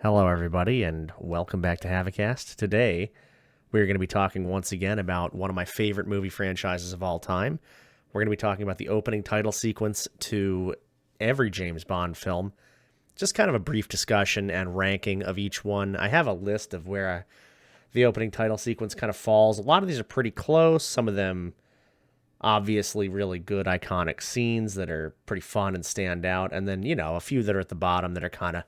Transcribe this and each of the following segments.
Hello, everybody, and welcome back to HavoKast. Today, we're going to be talking once again about one of my favorite movie franchises of all time. We're going to be talking about the opening title sequence to every James Bond film. Just kind of a brief discussion and ranking of each one. I have a list of where the opening title sequence kind of falls. A lot of these are pretty close. Some of them, obviously, really good, iconic scenes that are pretty fun and stand out. And then, a few that are at the bottom that are kind of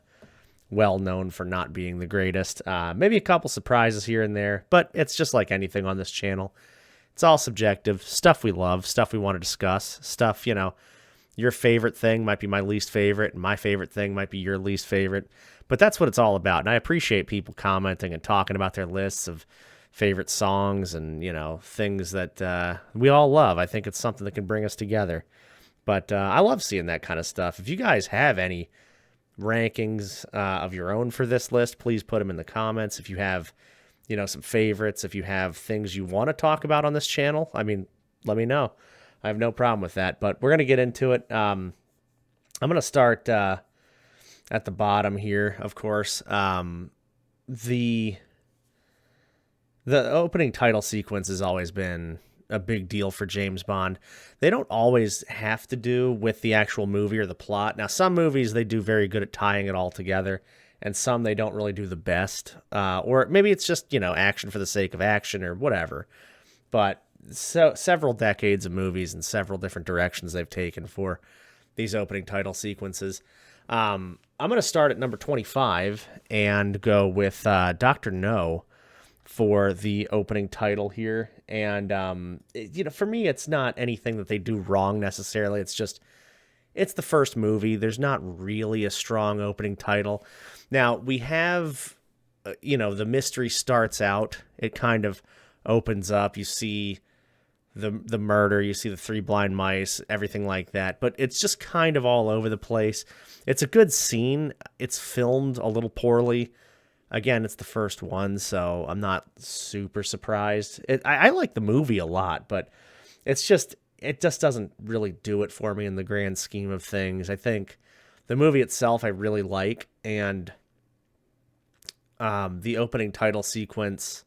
well known for not being the greatest. Maybe a couple surprises here and there, but it's just like anything on this channel. It's all subjective. Stuff we love, stuff we want to discuss, stuff, your favorite thing might be my least favorite, and my favorite thing might be your least favorite. But that's what it's all about. And I appreciate people commenting and talking about their lists of favorite songs and, things that we all love. I think it's something that can bring us together. But I love seeing that kind of stuff. If you guys have any rankings of your own for this list, please put them in the comments. If you have some favorites, if you have things you want to talk about on this channel, let me know. I have no problem with that, but we're going to get into it. I'm going to start at the bottom here, of course. The opening title sequence has always been a big deal for James Bond. They don't always have to do with the actual movie or the plot. Now, some movies, they do very good at tying it all together, and some they don't really do the best. Or maybe it's just, action for the sake of action or whatever. But several decades of movies and several different directions they've taken for these opening title sequences. I'm going to start at number 25 and go with Dr. No for the opening title here. And, for me, it's not anything that they do wrong necessarily. It's just, it's the first movie. There's not really a strong opening title. Now, we have, the mystery starts out. It kind of opens up. You see the murder. You see the three blind mice, everything like that. But it's just kind of all over the place. It's a good scene. It's filmed a little poorly. Again, it's the first one, so I'm not super surprised. I like the movie a lot, but it just doesn't really do it for me in the grand scheme of things. I think the movie itself I really like, and the opening title sequence,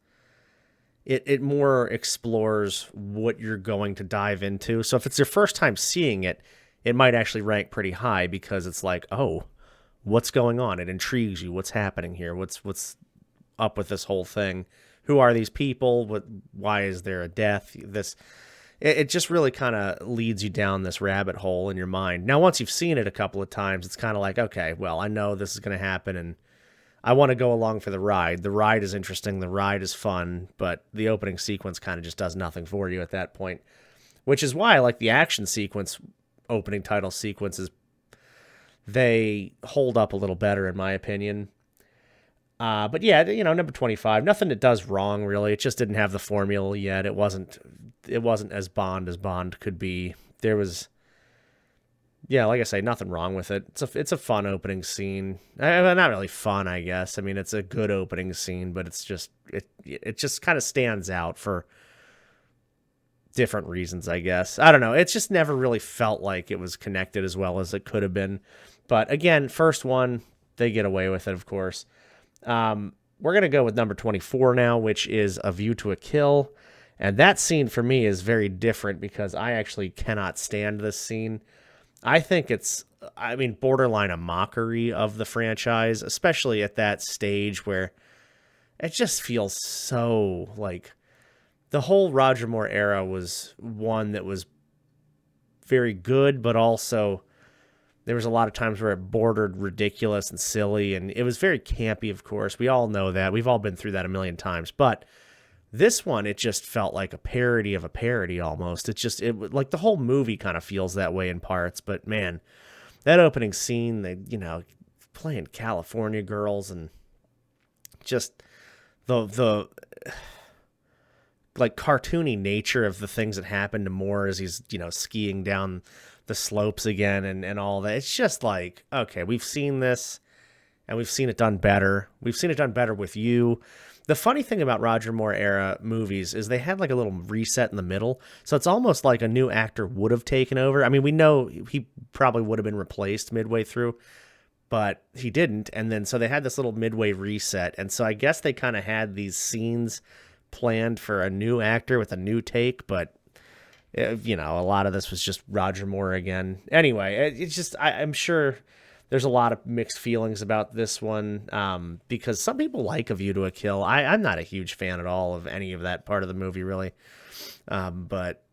it more explores what you're going to dive into. So if it's your first time seeing it, it might actually rank pretty high because it's like, oh, what's going on? It intrigues you. What's happening here? What's up with this whole thing? Who are these people? Why is there a death? It just really kind of leads you down this rabbit hole in your mind. Now, once you've seen it a couple of times, it's kind of like, okay, well, I know this is going to happen, and I want to go along for the ride. The ride is interesting. The ride is fun, but the opening sequence kind of just does nothing for you at that point, which is why I like the action sequence, opening title sequences. They hold up a little better, in my opinion. But yeah, number 25, nothing it does wrong, really. It just didn't have the formula yet. It wasn't as Bond could be. There was, like I say, nothing wrong with it. It's a fun opening scene. Not really fun, I guess. It's a good opening scene, but it's just, it just kind of stands out for different reasons, I guess. I don't know. It just never really felt like it was connected as well as it could have been. But again, first one, they get away with it, of course. We're going to go with number 24 now, which is A View to a Kill. And that scene for me is very different because I actually cannot stand this scene. I think it's, borderline a mockery of the franchise, especially at that stage where it just feels so like the whole Roger Moore era was one that was very good, but also there was a lot of times where it bordered ridiculous and silly, and it was very campy, of course. We all know that. We've all been through that a million times. But this one, it just felt like a parody of a parody almost. Like the whole movie kind of feels that way in parts. But man, that opening scene, they, playing California Girls and just the like cartoony nature of the things that happen to Moore as he's, skiing down the slopes again and all that. It's just like, okay, we've seen this and we've seen it done better. We've seen it done better with you. The funny thing about Roger Moore era movies is they had like a little reset in the middle. So it's almost like a new actor would have taken over. We know he probably would have been replaced midway through, but he didn't. And then so they had this little midway reset. And so I guess they kind of had these scenes planned for a new actor with a new take, but you know, a lot of this was just Roger Moore again. Anyway, it's just I'm sure there's a lot of mixed feelings about this one because some people like A View to a Kill. I'm not a huge fan at all of any of that part of the movie, really. But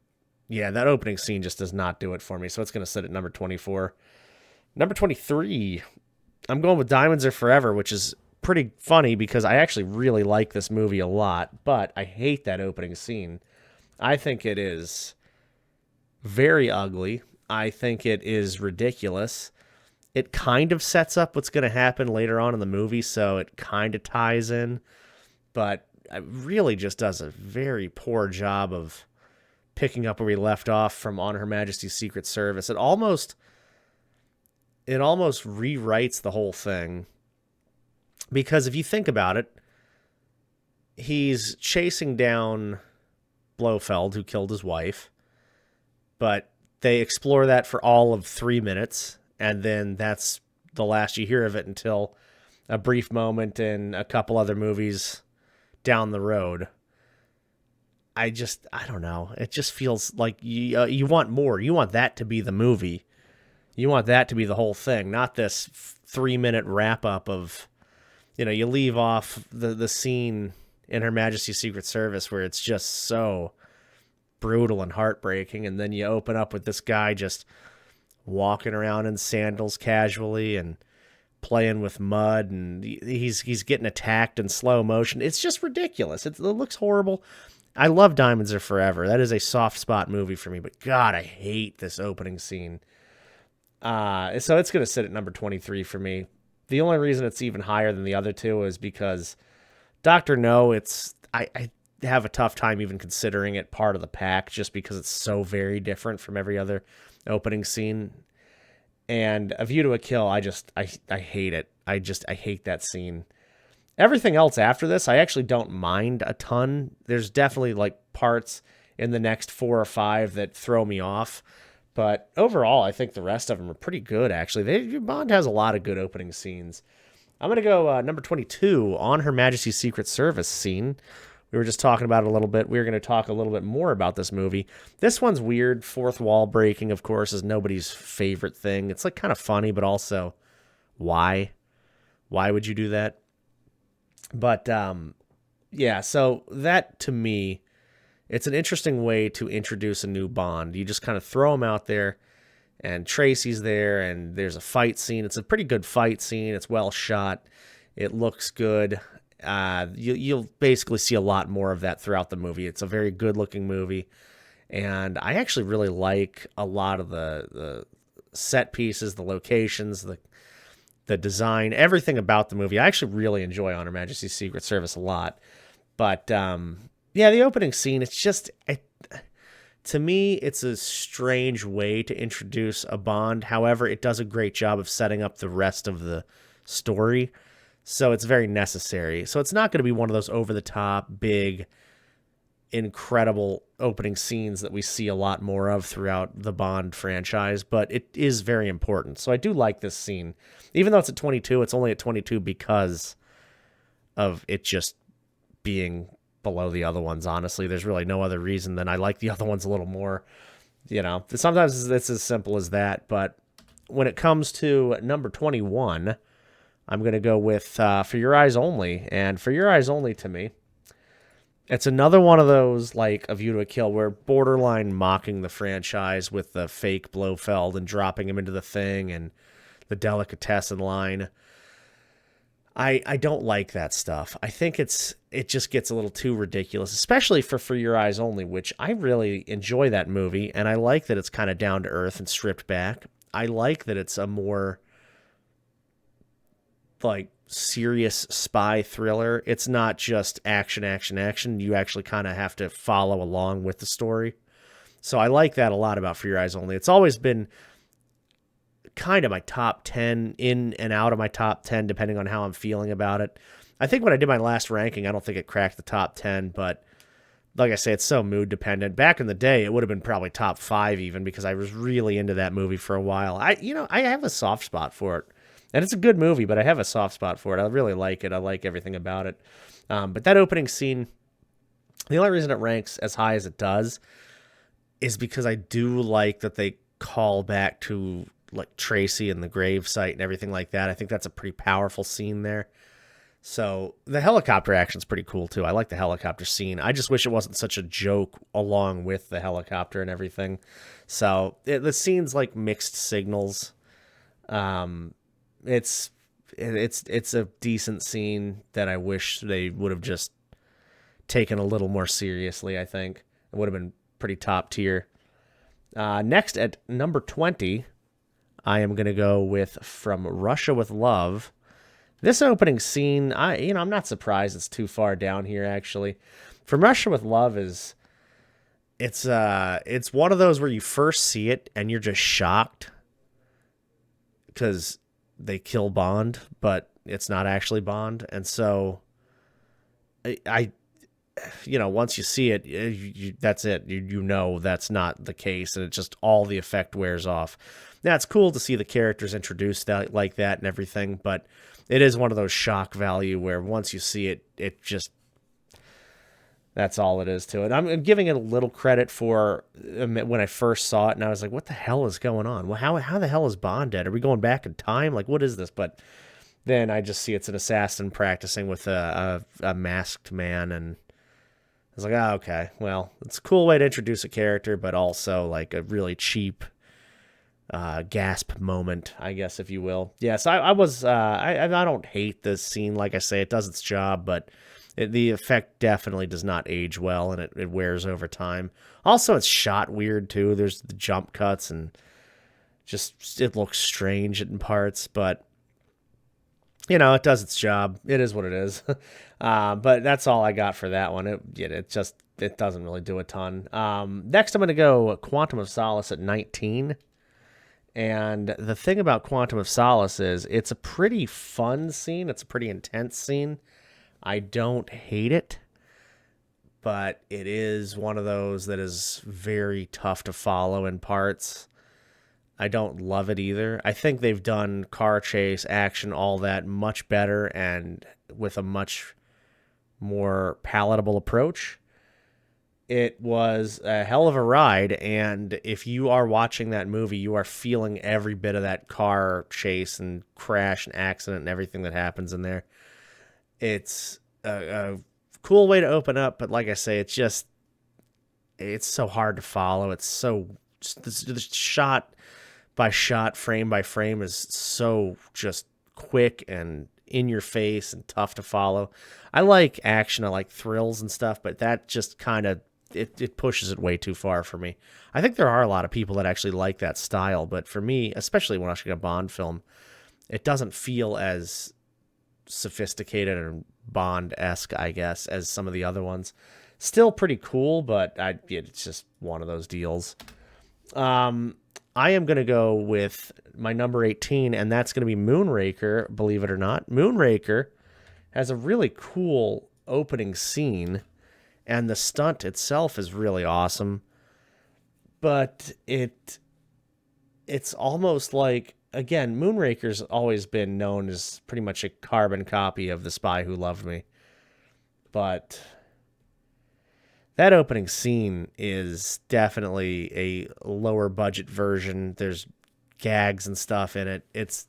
yeah, that opening scene just does not do it for me. So it's going to sit at number 24. Number 23, I'm going with Diamonds Are Forever, which is pretty funny because I actually really like this movie a lot, but I hate that opening scene. I think it is very ugly. I think it is ridiculous. It kind of sets up what's going to happen later on in the movie, so it kind of ties in, but it really just does a very poor job of picking up where we left off from On Her Majesty's Secret Service. It almost rewrites the whole thing, because if you think about it, he's chasing down Blofeld, who killed his wife, but they explore that for all of 3 minutes, and then that's the last you hear of it until a brief moment in a couple other movies down the road. I don't know. It just feels like you want more. You want that to be the movie. You want that to be the whole thing, not this 3-minute wrap up of, you know, you leave off the scene in Her Majesty's Secret Service where it's just so brutal and heartbreaking, and then you open up with this guy just walking around in sandals casually and playing with mud, and he's getting attacked in slow motion. It's just ridiculous. It looks horrible. I love Diamonds Are Forever. That is a soft spot movie for me, but God, I hate this opening scene. So it's going to sit at number 23 for me. The only reason it's even higher than the other two is because Dr. No, I have a tough time even considering it part of the pack just because it's so very different from every other opening scene. And A View to a Kill, I hate it. I hate that scene. Everything else after this, I actually don't mind a ton. There's definitely like parts in the next 4 or 5 that throw me off. But overall, I think the rest of them are pretty good, actually. Bond has a lot of good opening scenes. I'm going to go number 22, On Her Majesty's Secret Service scene. We were just talking about it a little bit. We're going to talk a little bit more about this movie. This one's weird. Fourth wall breaking, of course, is nobody's favorite thing. It's like kind of funny, but also, why? Why would you do that? But, yeah, so that, to me, it's an interesting way to introduce a new Bond. You just kind of throw him out there, and Tracy's there, and there's a fight scene. It's a pretty good fight scene. It's well shot. It looks good. You'll basically see a lot more of that throughout the movie. It's a very good-looking movie, and I actually really like a lot of the set pieces, the locations, the design, everything about the movie. I actually really enjoy On Her Majesty's Secret Service a lot. But, yeah, the opening scene, it's just, to me, it's a strange way to introduce a Bond. However, it does a great job of setting up the rest of the story. So it's very necessary. So it's not going to be one of those over-the-top, big, incredible opening scenes that we see a lot more of throughout the Bond franchise, but it is very important. So I do like this scene. Even though it's at 22, it's only at 22 because of it just being below the other ones, honestly. There's really no other reason than I like the other ones a little more. You know, sometimes it's as simple as that, but when it comes to number 21, I'm going to go with For Your Eyes Only. And For Your Eyes Only, to me, it's another one of those, like A View to a Kill, where borderline mocking the franchise with the fake Blofeld and dropping him into the thing and the delicatessen line. I don't like that stuff. I think it just gets a little too ridiculous, especially for Your Eyes Only, which I really enjoy that movie, and I like that it's kind of down to earth and stripped back. I like that it's a more like serious spy thriller. It's not just action. You actually kind of have to follow along with the story. So I like that a lot about For Your Eyes Only. It's always been kind of my top 10, in and out of my top 10, depending on how I'm feeling about it. I think when I did my last ranking, I don't think it cracked the top 10, but like I say, it's so mood dependent. Back in the day, it would have been probably top 5 even, because I was really into that movie for a while. I have a soft spot for it. And it's a good movie, but I have a soft spot for it. I really like it. I like everything about it. But that opening scene, the only reason it ranks as high as it does is because I do like that they call back to like Tracy and the grave site and everything like that. I think that's a pretty powerful scene there. So the helicopter action's pretty cool too. I like the helicopter scene. I just wish it wasn't such a joke along with the helicopter and everything. So the scene's like mixed signals. Um, it's it's a decent scene that I wish they would have just taken a little more seriously. I think it would have been pretty top tier. Next at number 20, I am gonna go with From Russia with Love. This opening scene, I'm not surprised it's too far down here actually. From Russia with Love it's one of those where you first see it and you're just shocked because they kill Bond, but it's not actually Bond, and so I once you see it, that's it. You know that's not the case, and it just all the effect wears off. Now it's cool to see the characters introduced like that and everything, but it is one of those shock value where once you see it, it just, that's all it is to it. I'm giving it a little credit for when I first saw it, and I was like, what the hell is going on? Well, how the hell is Bond dead? Are we going back in time? Like, what is this? But then I just see it's an assassin practicing with a masked man, and I was like, oh, okay. Well, it's a cool way to introduce a character, but also like a really cheap gasp moment, I guess, if you will. Yes, I don't hate this scene. Like I say, it does its job, but the effect definitely does not age well, and it wears over time. Also, it's shot weird too. There's the jump cuts, and just it looks strange in parts, but it does its job. It is what it is. But that's all I got for that one. It doesn't really do a ton. Next, I'm going to go Quantum of Solace at 19. And the thing about Quantum of Solace is it's a pretty fun scene. It's a pretty intense scene. I don't hate it, but it is one of those that is very tough to follow in parts. I don't love it either. I think they've done car chase, action, all that much better and with a much more palatable approach. It was a hell of a ride, and if you are watching that movie, you are feeling every bit of that car chase and crash and accident and everything that happens in there. It's a cool way to open up, but like I say, it's so hard to follow. It's so, the shot by shot, frame by frame is so just quick and in your face and tough to follow. I like action, I like thrills and stuff, but that just kind of, it pushes it way too far for me. I think there are a lot of people that actually like that style, but for me, especially when watching a Bond film, it doesn't feel as sophisticated and Bond-esque, I guess, as some of the other ones. Still pretty cool, but it's just one of those deals. I am going to go with my number 18, and that's going to be Moonraker, believe it or not. Moonraker has a really cool opening scene, and the stunt itself is really awesome, but it's almost like, again, Moonraker's always been known as pretty much a carbon copy of The Spy Who Loved Me, but that opening scene is definitely a lower budget version. There's gags and stuff in it. It's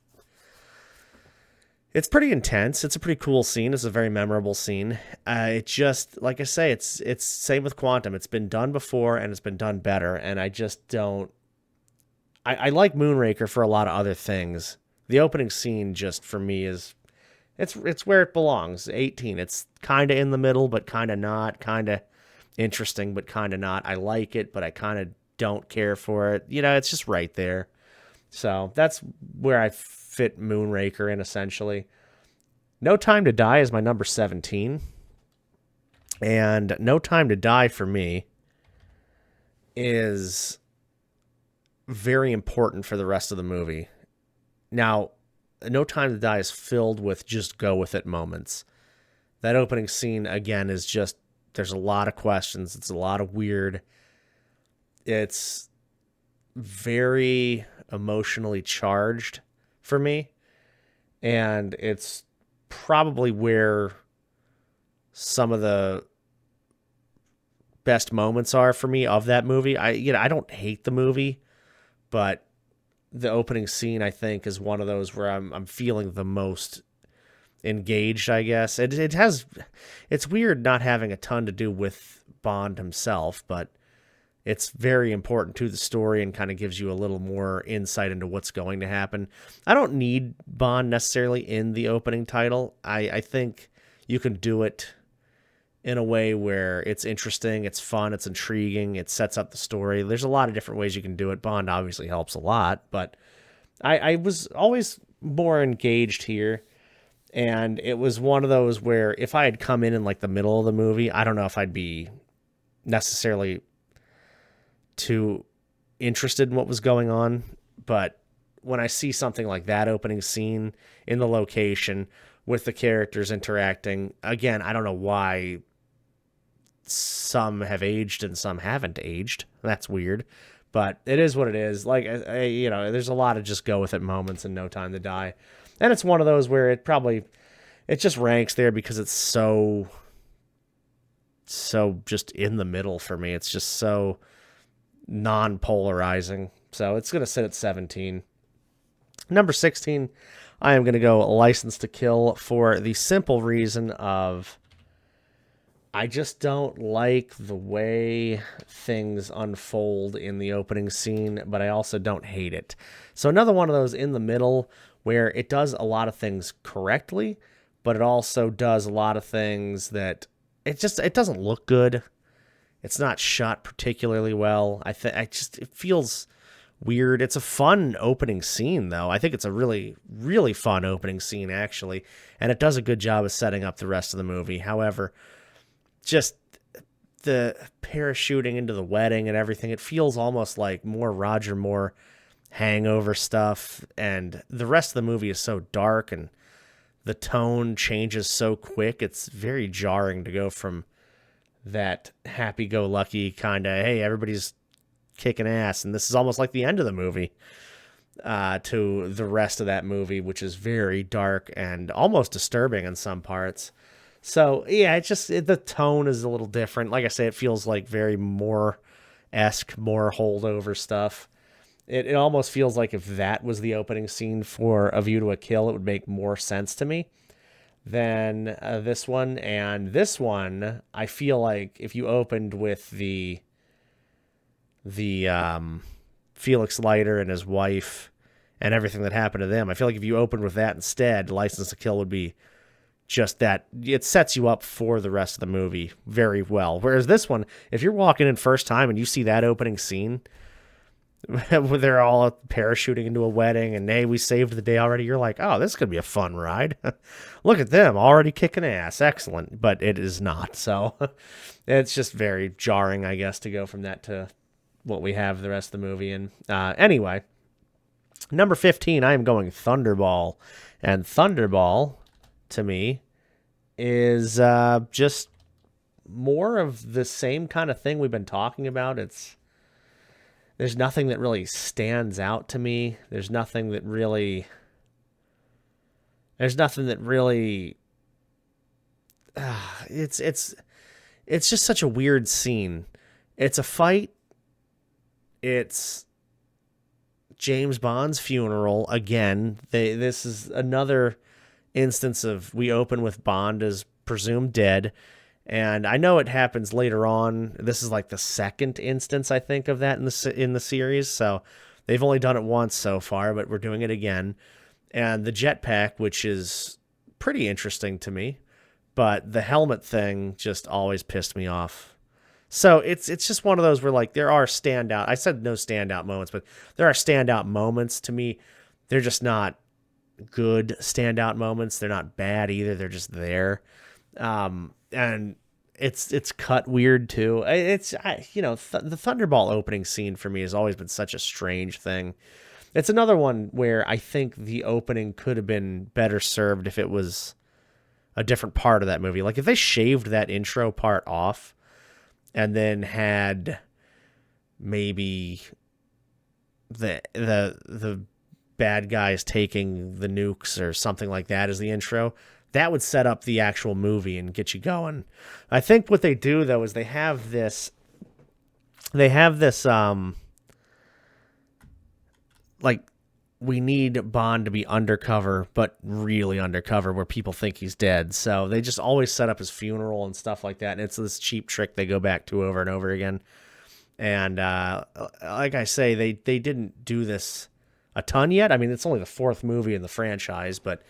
pretty intense. It's a pretty cool scene. It's a very memorable scene. It just, like I say, it's same with Quantum. It's been done before, and it's been done better, and I just don't... I like Moonraker for a lot of other things. The opening scene, just for me, is... It's where it belongs. 18. It's kind of in the middle, but kind of not. Kind of interesting, but kind of not. I like it, but I kind of don't care for it. It's just right there. So that's where I fit Moonraker in, essentially. No Time to Die is my number 17. And No Time to Die for me is very important for the rest of the movie. Now, No Time to Die is filled with just go with it moments. That opening scene, again, is just, there's a lot of questions. It's a lot of weird. It's very emotionally charged for me. and it's probably where some of the best moments are for me of that movie. I don't hate the movie, but the opening scene, I think, is one of those where I'm feeling the most engaged, I guess. It's weird not having a ton to do with Bond himself, but it's very important to the story and kind of gives you a little more insight into what's going to happen. I don't need Bond necessarily in the opening title. I think you can do it in a way where it's interesting, it's fun, it's intriguing, it sets up the story. There's a lot of different ways you can do it. Bond obviously helps a lot, but I was always more engaged here. And it was one of those where if I had come in like the middle of the movie, I don't know if I'd be necessarily too interested in what was going on. But when I see something like that opening scene in the location with the characters interacting, again, I don't know why some have aged and some haven't aged. That's weird, but it is what it is. Like, there's a lot of just go with it moments and No Time to Die. And it's one of those where it just ranks there because it's so just in the middle for me. It's just so non-polarizing. So it's going to sit at 17. Number 16, I am going to go License to Kill for the simple reason of I just don't like the way things unfold in the opening scene, but I also don't hate it. So another one of those in the middle where it does a lot of things correctly, but it also does a lot of things that it doesn't look good. It's not shot particularly well. It feels weird. It's a fun opening scene, though. I think it's a really, really fun opening scene, actually, and it does a good job of setting up the rest of the movie. However, just the parachuting into the wedding and everything, it feels almost like more Roger Moore hangover stuff, and the rest of the movie is so dark and the tone changes so quick. It's very jarring to go from that happy-go-lucky kind of, hey, everybody's kicking ass, and this is almost like the end of the movie, to the rest of that movie, which is very dark and almost disturbing in some parts. So, yeah, the tone is a little different. Like I say, it feels like very Moore-esque, more holdover stuff. It almost feels like if that was the opening scene for A View to a Kill, it would make more sense to me than this one. And this one, I feel like if you opened with the Felix Leiter and his wife and everything that happened to them, I feel like if you opened with that instead, License to Kill would be just that. It sets you up for the rest of the movie very well. Whereas this one, if you're walking in first time and you see that opening scene where they're all parachuting into a wedding and, hey, we saved the day already, you're like, oh, this is going to be a fun ride. Look at them already kicking ass. Excellent. But it is not. So it's just very jarring, I guess, to go from that to what we have the rest of the movie. And anyway, number 15, I am going Thunderball. And Thunderball, to me, is just more of the same kind of thing we've been talking about. There's nothing that really stands out to me. There's nothing that really it's just such a weird scene. It's a fight. It's James Bond's funeral again. This is another instance of we open with Bond as presumed dead. And I know it happens later on. This is like the second instance, I think, of that in the series. So they've only done it once so far, but we're doing it again. And the jetpack, which is pretty interesting to me, but the helmet thing just always pissed me off. So it's just one of those where, like, there are standout. I said no standout moments, but there are standout moments to me. They're just not good standout moments. They're not bad either. They're just there. And it's cut weird too. The Thunderball opening scene for me has always been such a strange thing. It's another one where I think the opening could have been better served if it was a different part of that movie. Like if they shaved that intro part off and then had maybe the bad guys taking the nukes or something like that as the intro, that would set up the actual movie and get you going. I think what they do though is they have this like, we need Bond to be undercover, but really undercover where people think he's dead. So they just always set up his funeral and stuff like that. And it's this cheap trick they go back to over and over again. And like I say, they didn't do this a ton yet. I mean, it's only the fourth movie in the franchise, but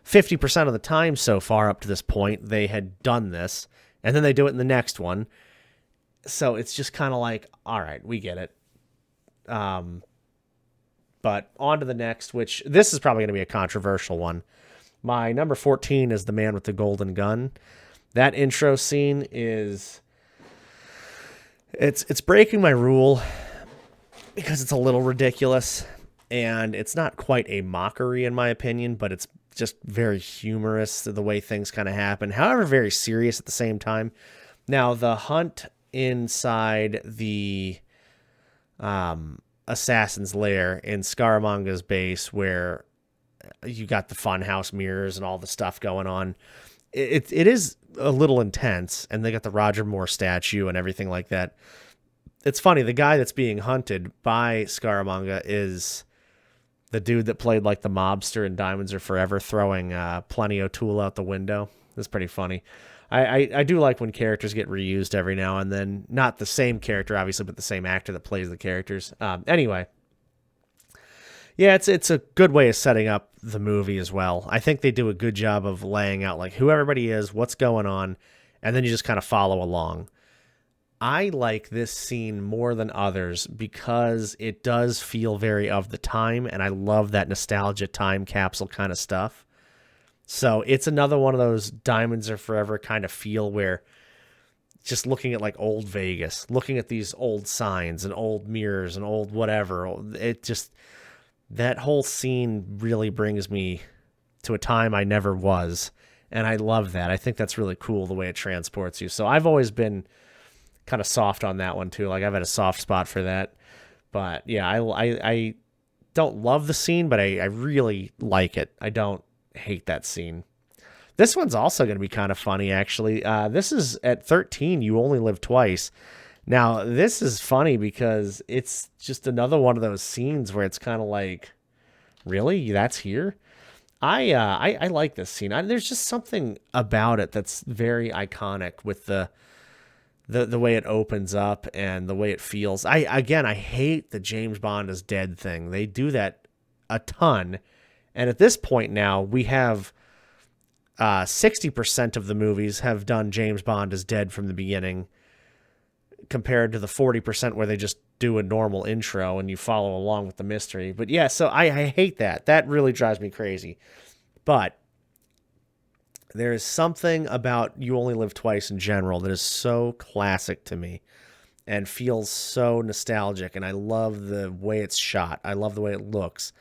50% of the time so far up to this point, they had done this. And then they do it in the next one. So it's just kind of like, all right, we get it. But on to the next, which this is probably going to be a controversial one. My number 14 is The Man with the Golden Gun. That intro scene is... It's breaking my rule because it's a little ridiculous. And it's not quite a mockery, in my opinion, but it's just very humorous, the way things kind of happen. However, very serious at the same time. Now, the hunt inside the... assassin's lair in Scaramanga's base, where you got the funhouse mirrors and all the stuff going on. It is a little intense, and they got the Roger Moore statue and everything like that. It's funny, the guy that's being hunted by Scaramanga is the dude that played like the mobster in Diamonds Are Forever, throwing Plenty O'Toole out the window. It's pretty funny. I do like when characters get reused every now and then. Not the same character, obviously, but the same actor that plays the characters. Anyway. Yeah, it's a good way of setting up the movie as well. I think they do a good job of laying out like who everybody is, what's going on, and then you just kind of follow along. I like this scene more than others because it does feel very of the time, and I love that nostalgia time capsule kind of stuff. So it's another one of those Diamonds Are Forever kind of feel where just looking at like old Vegas, looking at these old signs and old mirrors and old whatever, it just, that whole scene really brings me to a time I never was. And I love that. I think that's really cool the way it transports you. So I've always been kind of soft on that one too. Like I've had a soft spot for that. But yeah, I don't love the scene, but I really like it. I don't hate that scene. This one's also going to be kind of funny, actually. This is at 13, You Only Live Twice. Now, this is funny because it's just another one of those scenes where it's kind of like, really? That's here? I like this scene. There's just something about it that's very iconic with the way it opens up and the way it feels. I hate the James Bond is dead thing. They do that a ton. And at this point now, we have 60% of the movies have done James Bond is dead from the beginning, compared to the 40% where they just do a normal intro and you follow along with the mystery. But yeah, so I hate that. That really drives me crazy. But there is something about You Only Live Twice in general that is so classic to me and feels so nostalgic. And I love the way it's shot. I love the way it looks.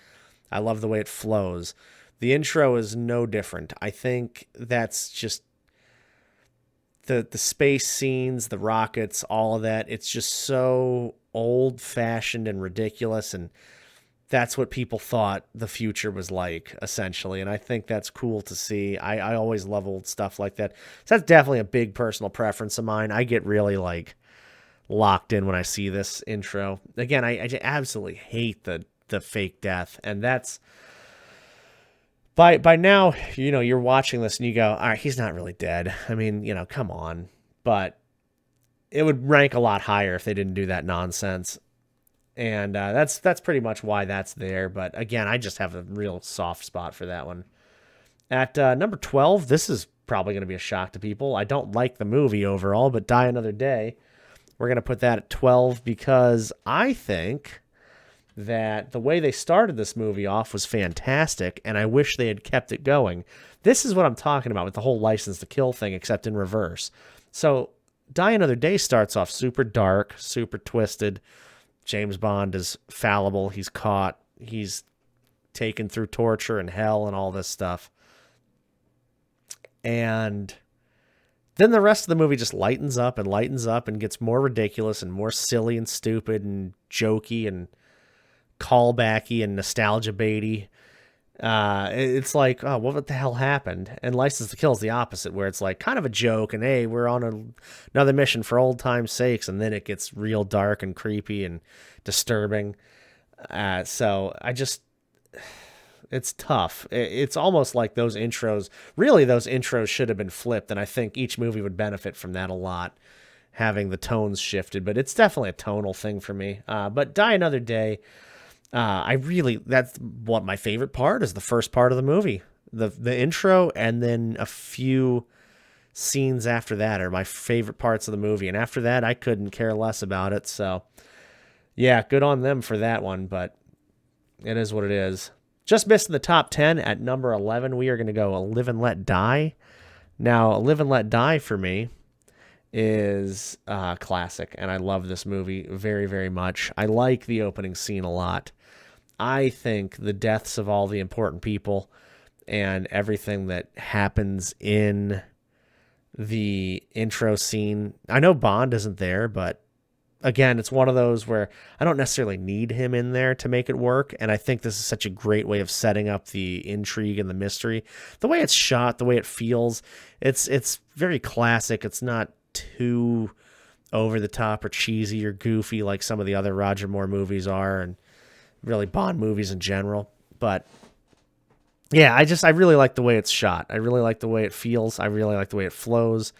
I love the way it flows. The intro is no different. I think that's just the space scenes, the rockets, all of that. It's just so old-fashioned and ridiculous, and that's what people thought the future was like, essentially. And I think that's cool to see. I always love old stuff like that. So that's definitely a big personal preference of mine. I get really like locked in when I see this intro. Again, I absolutely hate the fake death, and that's by now, you know, you're watching this and you go, all right, he's not really dead. I mean, you know, come on. But it would rank a lot higher if they didn't do that nonsense. And that's pretty much why that's there. But again, I just have a real soft spot for that one. At number 12, this is probably going to be a shock to people. I don't like the movie overall, but Die Another Day, we're going to put that at 12 because I think that the way they started this movie off was fantastic, and I wish they had kept it going. This is what I'm talking about with the whole License to Kill thing, except in reverse. So Die Another Day starts off super dark, super twisted. James Bond is fallible. He's caught. He's taken through torture and hell and all this stuff. And then the rest of the movie just lightens up and gets more ridiculous and more silly and stupid and jokey and callbacky and nostalgia baity. It's like, oh, what the hell happened? And License to Kill is the opposite, where it's like kind of a joke, and hey, we're on another mission for old time's sakes, and then it gets real dark and creepy and disturbing. So I just, it's tough. It's almost like those intros. Really, those intros should have been flipped, and I think each movie would benefit from that a lot, having the tones shifted. But it's definitely a tonal thing for me. But Die Another Day. That's what my favorite part is, the first part of the movie, the intro, and then a few scenes after that are my favorite parts of the movie. And after that, I couldn't care less about it. So yeah, good on them for that one, but it is what it is. Just missed in the top 10 at number 11. We are going to go Live and Let Die. Now, Live and Let Die for me is classic, and I love this movie very, very much. I like the opening scene a lot. I think the deaths of all the important people and everything that happens in the intro scene. I know Bond isn't there, but again, it's one of those where I don't necessarily need him in there to make it work, and I think this is such a great way of setting up the intrigue and the mystery. The way it's shot, the way it feels, it's very classic. It's not too over the top or cheesy or goofy like some of the other Roger Moore movies are, and really Bond movies in general. But yeah, I really like the way it's shot. I really like the way it feels. I really like the way it flows.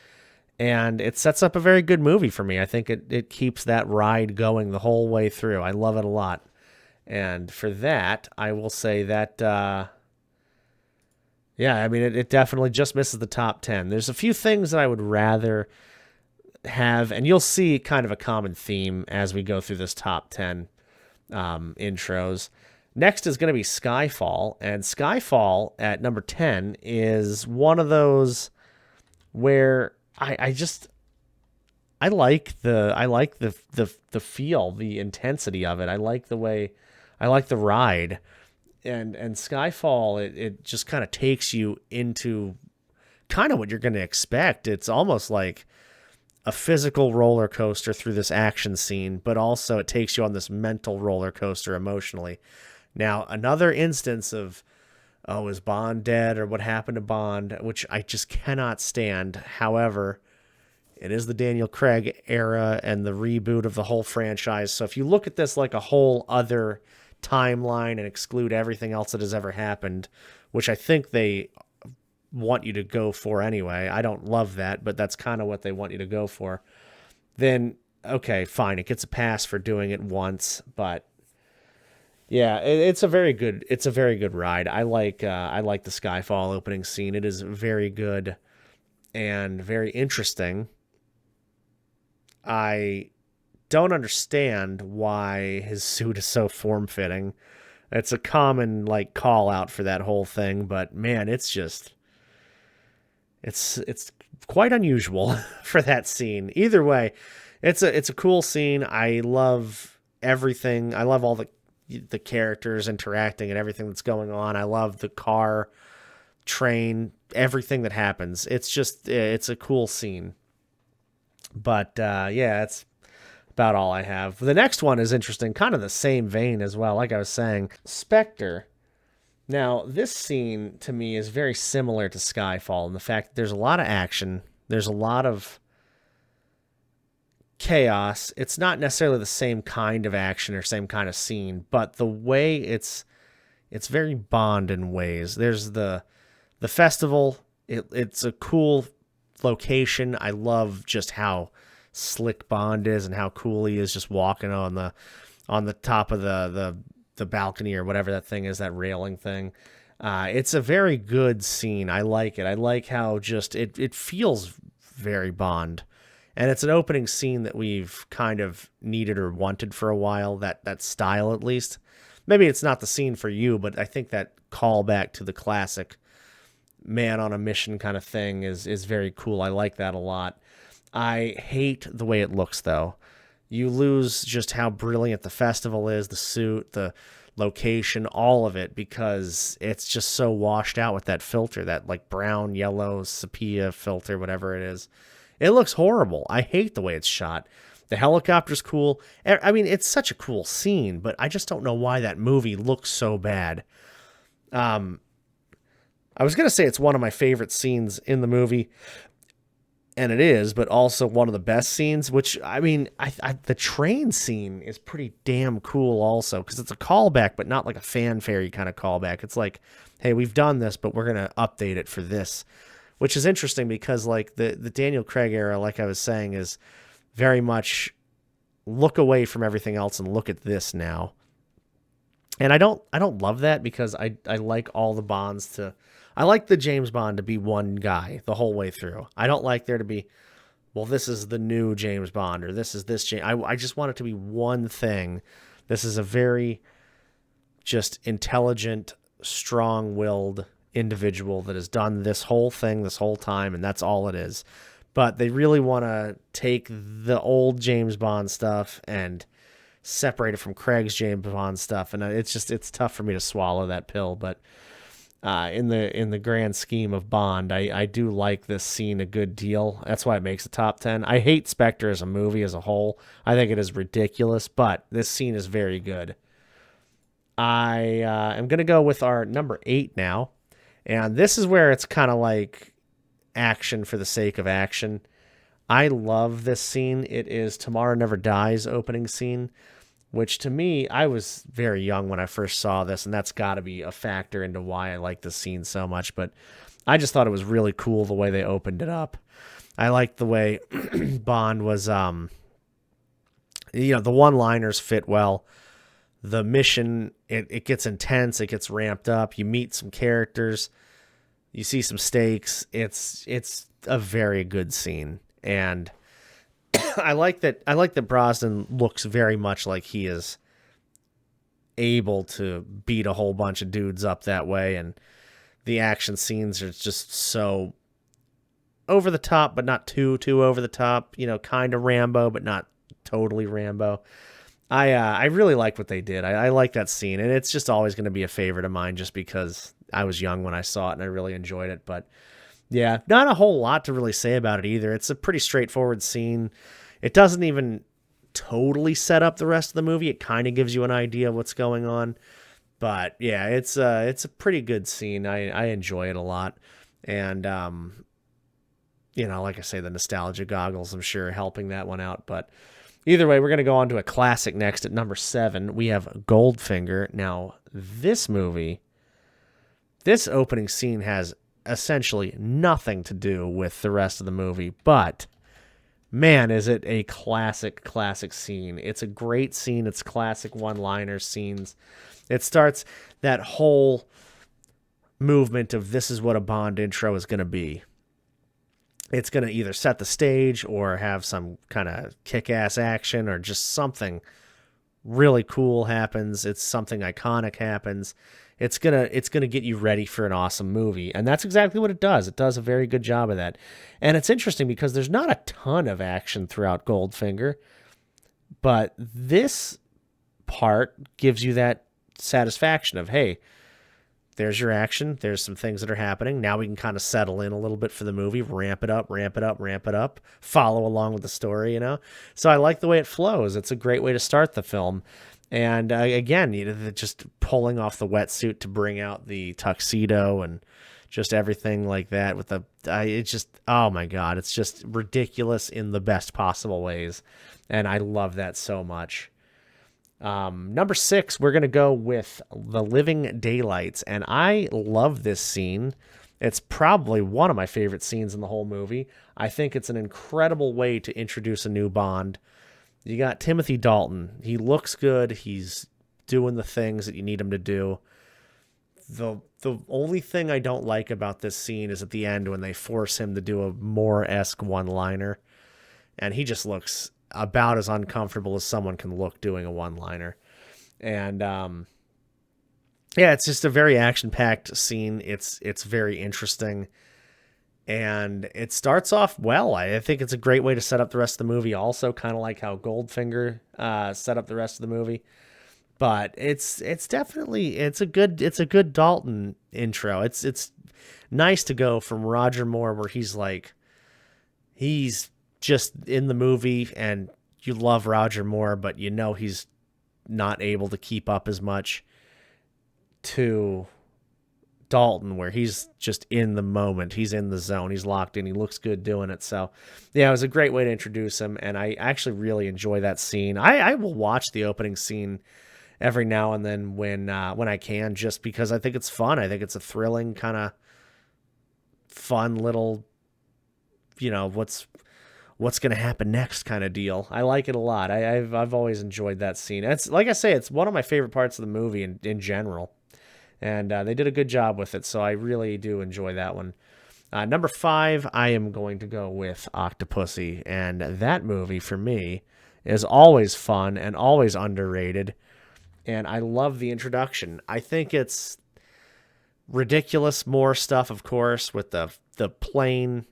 And it sets up a very good movie for me. I think it keeps that ride going the whole way through. I love it a lot. And for that, I will say that, yeah, I mean, it definitely just misses the top 10. There's a few things that I would rather have, and you'll see kind of a common theme as we go through this top 10 intros. Next is going to be Skyfall, and Skyfall at number 10 is one of those where I like the feel, the intensity of it. I like the ride, and Skyfall, it just kind of takes you into kind of what you're going to expect. It's almost like a physical roller coaster through this action scene, but also it takes you on this mental roller coaster emotionally. Now, another instance of, oh, is Bond dead, or what happened to Bond, which I just cannot stand. However, it is the Daniel Craig era and the reboot of the whole franchise. So if you look at this like a whole other timeline and exclude everything else that has ever happened, which I think they want you to go for anyway. I don't love that, but that's kind of what they want you to go for. Then, okay, fine. It gets a pass for doing it once, but yeah, it's a very good ride. I like the Skyfall opening scene. It is very good and very interesting. I don't understand why his suit is so form-fitting. It's a common like call out for that whole thing, but man, it's quite unusual for that scene. Either way, it's a cool scene. I love everything. I love all the characters interacting and everything that's going on. I love the car, train, everything that happens. It's a cool scene. But yeah, that's about all I have. The next one is interesting, kind of the same vein as well. Like I was saying, Spectre. Now, this scene to me is very similar to Skyfall in the fact that there's a lot of action. There's a lot of chaos. It's not necessarily the same kind of action or same kind of scene, but the way it's very Bond in ways. There's the festival. It's a cool location. I love just how slick Bond is and how cool he is just walking on the top of the balcony or whatever that thing is, that railing thing. It's a very good scene. I like it. I like how just it feels very Bond. And it's an opening scene that we've kind of needed or wanted for a while, that style at least. Maybe it's not the scene for you, but I think that callback to the classic man on a mission kind of thing is very cool. I like that a lot. I hate the way it looks, though. You lose just how brilliant the festival is, the suit, the location, all of it, because it's just so washed out with that filter, that like brown, yellow, sepia filter, whatever it is. It looks horrible. I hate the way it's shot. The helicopter's cool. I mean, it's such a cool scene, but I just don't know why that movie looks so bad. I was going to say it's one of my favorite scenes in the movie, and it is, but also one of the best scenes, which, I mean, the train scene is pretty damn cool also, because it's a callback, but not like a fanfare kind of callback. It's like, hey, we've done this, but we're going to update it for this, which is interesting because, like, the Daniel Craig era, like I was saying, is very much look away from everything else and look at this now. And I don't love that, because I like all the Bonds to... I like the James Bond to be one guy the whole way through. I don't like there to be, well, this is the new James Bond, or this is this James. I just want it to be one thing. This is a very just intelligent, strong-willed individual that has done this whole thing this whole time, and that's all it is. But they really want to take the old James Bond stuff and separate it from Craig's James Bond stuff, and it's tough for me to swallow that pill, but... in the grand scheme of Bond, I do like this scene a good deal. That's why it makes the top 10. I hate Spectre as a movie as a whole. I think it is ridiculous, but this scene is very good. I am going to go with our number 8 now, and this is where it's kind of like action for the sake of action. I love this scene. It is Tomorrow Never Dies opening scene, which to me, I was very young when I first saw this, and that's got to be a factor into why I like this scene so much. But I just thought it was really cool the way they opened it up. I liked the way Bond was, the one-liners fit well. The mission, it gets intense, it gets ramped up. You meet some characters, you see some stakes. It's a very good scene, and I like that Brosnan looks very much like he is able to beat a whole bunch of dudes up that way, and the action scenes are just so over the top, but not too over the top, kind of Rambo, but not totally Rambo. I really like what they did. I like that scene, and it's just always going to be a favorite of mine just because I was young when I saw it and I really enjoyed it. But yeah, not a whole lot to really say about it either. It's a pretty straightforward scene. It doesn't even totally set up the rest of the movie. It kind of gives you an idea of what's going on. But yeah, it's a pretty good scene. I enjoy it a lot. And, like I say, the nostalgia goggles, I'm sure, helping that one out. But either way, we're going to go on to a classic next at number 7. We have Goldfinger. Now, this movie, this opening scene has essentially nothing to do with the rest of the movie, but man, is it a classic scene. It's a great scene. It's classic one-liner scenes. It starts that whole movement of this is what a Bond intro is going to be. It's going to either set the stage or have some kind of kick-ass action or just something really cool happens. It's something iconic happens. It's gonna get you ready for an awesome movie, and that's exactly what it does. It does a very good job of that, and it's interesting because there's not a ton of action throughout Goldfinger, but this part gives you that satisfaction of, hey, there's your action. There's some things that are happening. Now we can kind of settle in a little bit for the movie, ramp it up, follow along with the story, So I like the way it flows. It's a great way to start the film. And again, just pulling off the wetsuit to bring out the tuxedo and just everything like that with it's just, oh my God, it's just ridiculous in the best possible ways. And I love that so much. Number 6, we're going to go with The Living Daylights. And I love this scene. It's probably one of my favorite scenes in the whole movie. I think it's an incredible way to introduce a new Bond. You got Timothy Dalton. He looks good. He's doing the things that you need him to do. The only thing I don't like about this scene is at the end when they force him to do a Moore-esque one-liner. And he just looks about as uncomfortable as someone can look doing a one-liner. And it's just a very action-packed scene. It's very interesting. And it starts off well. I think it's a great way to set up the rest of the movie also, kind of like how Goldfinger set up the rest of the movie. But it's definitely a good Dalton intro. It's nice to go from Roger Moore where he's just in the movie and you love Roger Moore, but you know he's not able to keep up as much, to Dalton, where he's just in the moment. He's in the zone. He's locked in. He looks good doing it. So, yeah, it was a great way to introduce him, and I actually really enjoy that scene. I will watch the opening scene every now and then when I can, just because I think it's fun. I think it's a thrilling kind of fun little, what's going to happen next kind of deal. I like it a lot. I've always enjoyed that scene. It's like I say, it's one of my favorite parts of the movie in general. And they did a good job with it, so I really do enjoy that one. Number 5, I am going to go with Octopussy, and that movie, for me, is always fun and always underrated, and I love the introduction. I think it's ridiculous, more stuff, of course, with the plane,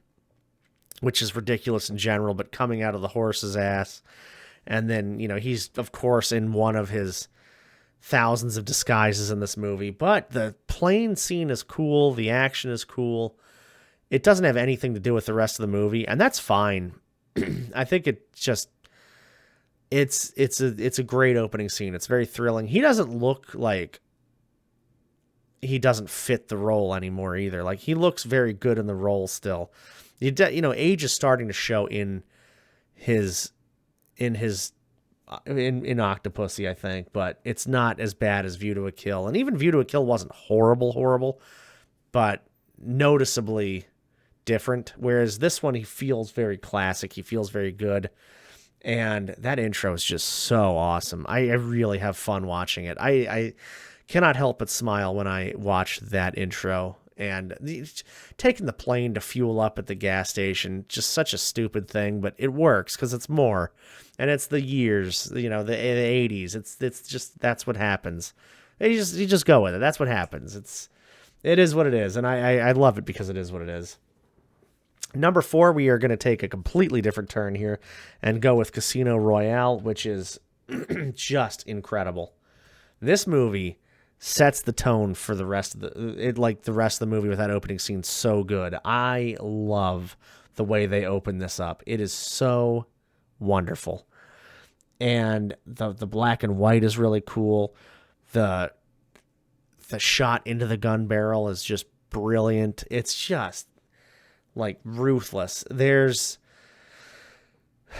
which is ridiculous in general, but coming out of the horse's ass, and then, he's, of course, in one of his thousands of disguises in this movie, but the plane scene is cool. The action is cool. It doesn't have anything to do with the rest of the movie, and that's fine. I think it's a great opening scene. It's very thrilling. He doesn't look like he doesn't fit the role anymore either. Like, he looks very good in the role still. Age is starting to show in Octopussy, I think, but it's not as bad as View to a Kill. And even View to a Kill wasn't horrible, but noticeably different. Whereas this one, he feels very classic. He feels very good. And that intro is just so awesome. I really have fun watching it. I cannot help but smile when I watch that intro. And taking the plane to fuel up at the gas station, just such a stupid thing, but it works because it's more. And it's the years, the 80s. It's just, that's what happens. You just go with it. That's what happens. It is what it is. And I love it because it is what it is. Number 4, we are going to take a completely different turn here and go with Casino Royale, which is just incredible. This movie sets the tone for the rest of the rest of the movie with that opening scene so good. I love the way they open this up. It is so wonderful. And the black and white is really cool. The shot into the gun barrel is just brilliant. It's just like ruthless. There's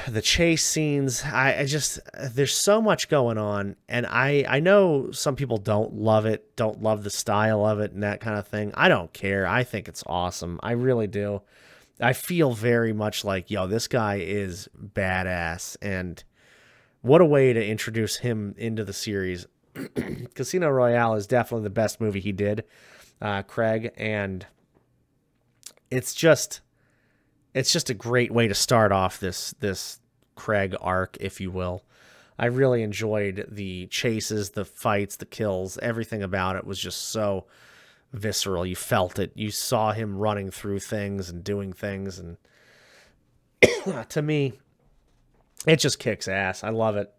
the chase scenes. There's so much going on, and I know some people don't love it, don't love the style of it and that kind of thing. I don't care. I think it's awesome. I really do. I feel very much like, this guy is badass, and what a way to introduce him into the series. Casino Royale is definitely the best movie he did, Craig, and it's just a great way to start off this Craig arc, if you will. I really enjoyed the chases, the fights, the kills. Everything about it was just so visceral. You felt it. You saw him running through things and doing things, and to me, it just kicks ass. I love it.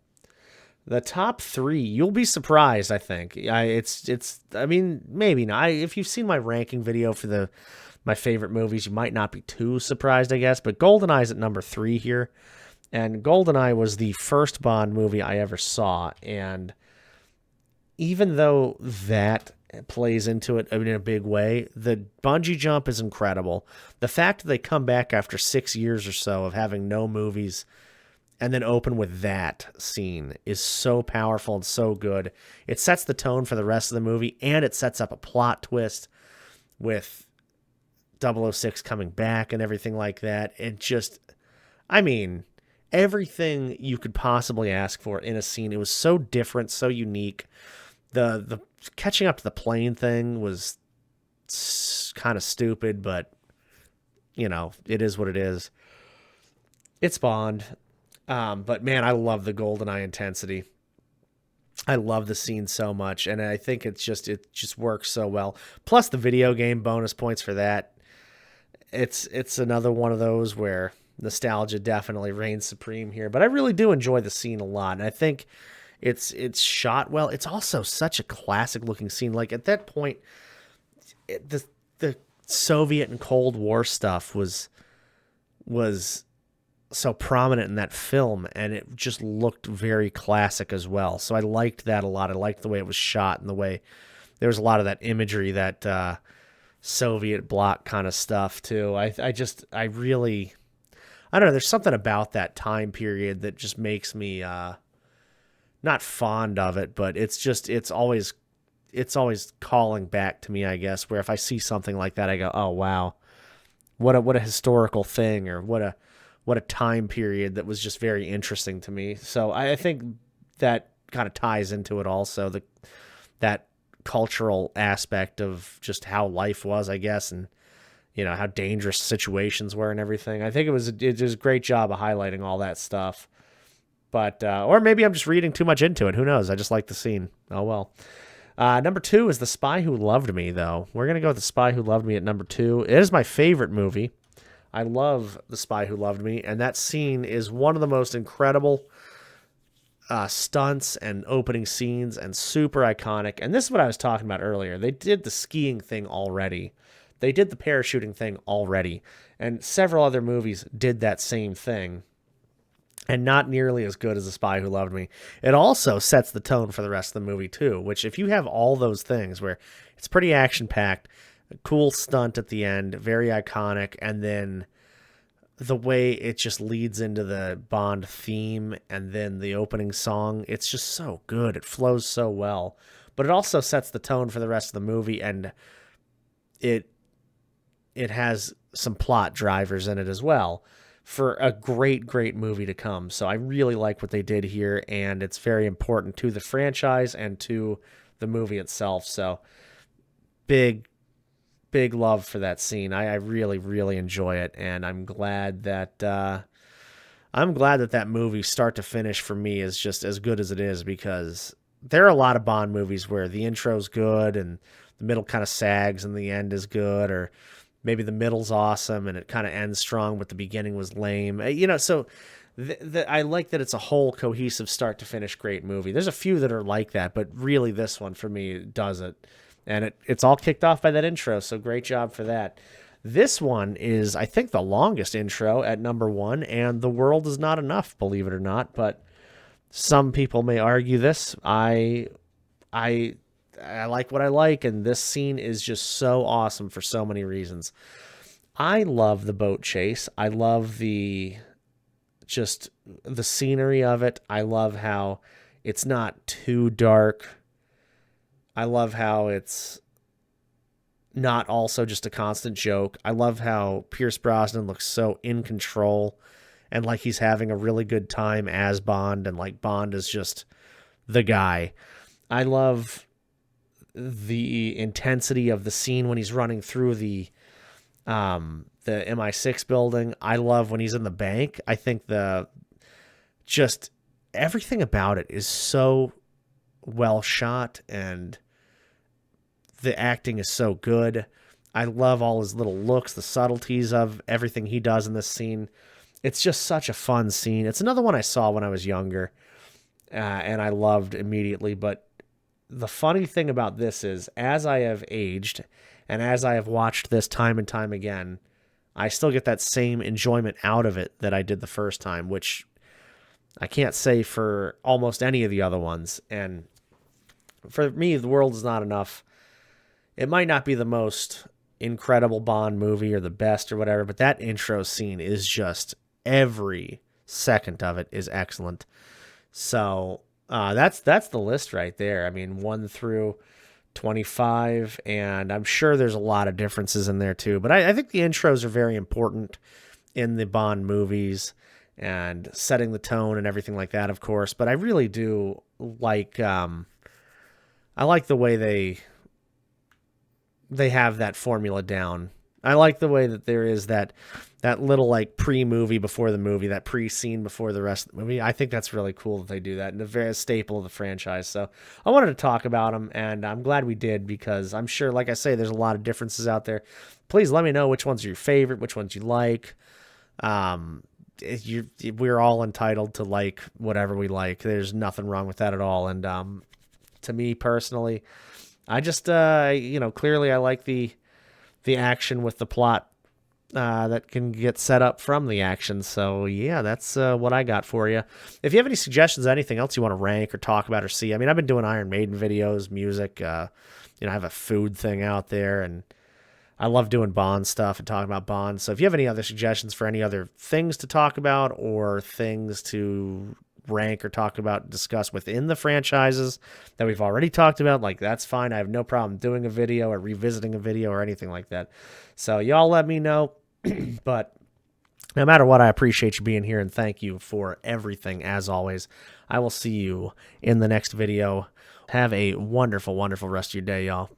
The top 3, you'll be surprised, I think. Maybe not. If you've seen my ranking video for my favorite movies, you might not be too surprised, I guess. But GoldenEye's at number 3 here. And GoldenEye was the first Bond movie I ever saw. And even though that plays into it in a big way, the bungee jump is incredible. The fact that they come back after 6 years or so of having no movies and then open with that scene is so powerful and so good. It sets the tone for the rest of the movie, and it sets up a plot twist with 006 coming back and everything like that. It just, everything you could possibly ask for in a scene. It was so different, so unique. The catching up to the plane thing was kind of stupid, but it is what it is. It's Bond. But man, I love the GoldenEye intensity. I love the scene so much, and I think it just works so well. Plus the video game bonus points for that. It's another one of those where nostalgia definitely reigns supreme here, but I really do enjoy the scene a lot, and I think it's shot well. It's also such a classic looking scene. Like at that point, the Soviet and Cold War stuff was so prominent in that film, and it just looked very classic as well. So I liked that a lot. I liked the way it was shot and the way there was a lot of that imagery, that Soviet bloc kind of stuff too. I really, I don't know. There's something about that time period that just makes me not fond of it, but it's always calling back to me, I guess. Where if I see something like that, I go, oh wow, what a historical thing, or what a time period that was just very interesting to me. So I think that kind of ties into it also, that cultural aspect of just how life was, I guess, and how dangerous situations were and everything. I think it was a great job of highlighting all that stuff. But or maybe I'm just reading too much into it. Who knows? I just like the scene. Oh well. Number 2 is The Spy Who Loved Me, though. We're going to go with The Spy Who Loved Me at number 2. It is my favorite movie. I love The Spy Who Loved Me, and that scene is one of the most incredible stunts and opening scenes, and super iconic. And this is what I was talking about earlier. They did the skiing thing already. They did the parachuting thing already. And several other movies did that same thing, and not nearly as good as The Spy Who Loved Me. It also sets the tone for the rest of the movie, too, which if you have all those things where it's pretty action-packed, a cool stunt at the end, very iconic, and then the way it just leads into the Bond theme and then the opening song, it's just so good. It flows so well. But it also sets the tone for the rest of the movie, and it has some plot drivers in it as well for a great, great movie to come. So I really like what they did here, and it's very important to the franchise and to the movie itself. So big love for that scene. I really, really enjoy it, and I'm glad that that movie, start to finish, for me is just as good as it is, because there are a lot of Bond movies where the intro's good and the middle kind of sags and the end is good, or maybe the middle's awesome and it kind of ends strong, but the beginning was lame. So I like that it's a whole cohesive start to finish great movie. There's a few that are like that, but really this one for me does it. And it's all kicked off by that intro, so great job for that. This one is, I think, the longest intro at number 1, and The World Is Not Enough, believe it or not. But some people may argue this. I like what I like, and this scene is just so awesome for so many reasons. I love the boat chase. I love the scenery of it. I love how it's not too dark. I love how it's not also just a constant joke. I love how Pierce Brosnan looks so in control and like he's having a really good time as Bond, and like Bond is just the guy. I love the intensity of the scene when he's running through the MI6 building. I love when he's in the bank. I think just everything about it is so well shot, and the acting is so good. I love all his little looks, the subtleties of everything he does in this scene. It's just such a fun scene. It's another one I saw when I was younger, and I loved immediately. But the funny thing about this is, as I have aged and as I have watched this time and time again, I still get that same enjoyment out of it that I did the first time, which I can't say for almost any of the other ones. And for me, The World Is Not Enough. It might not be the most incredible Bond movie or the best or whatever, but that intro scene is just, every second of it is excellent. So that's the list right there. I mean, 1 through 25, and I'm sure there's a lot of differences in there too. But I think the intros are very important in the Bond movies, and setting the tone and everything like that, of course. But I really do like, I like the way they have that formula down. I like the way that there is that little like pre-movie before the movie, that pre-scene before the rest of the movie. I think that's really cool that they do that, and a very staple of the franchise. So I wanted to talk about them, and I'm glad we did, because I'm sure, like I say, there's a lot of differences out there. Please let me know which ones are your favorite, which ones you like. We're all entitled to like whatever we like. There's nothing wrong with that at all. And to me personally, I just clearly I like the action with the plot that can get set up from the action. So yeah, that's what I got for you. If you have any suggestions, anything else you want to rank or talk about or see, I mean, I've been doing Iron Maiden videos, music. I have a food thing out there, and I love doing Bond stuff and talking about Bond. So if you have any other suggestions for any other things to talk about or things to rank or talk about, discuss within the franchises that we've already talked about, like, that's fine. I have no problem doing a video or revisiting a video or anything like that. So y'all let me know. But no matter what, I appreciate you being here and thank you for everything as always. I will see you in the next video. Have a wonderful, wonderful rest of your day, y'all.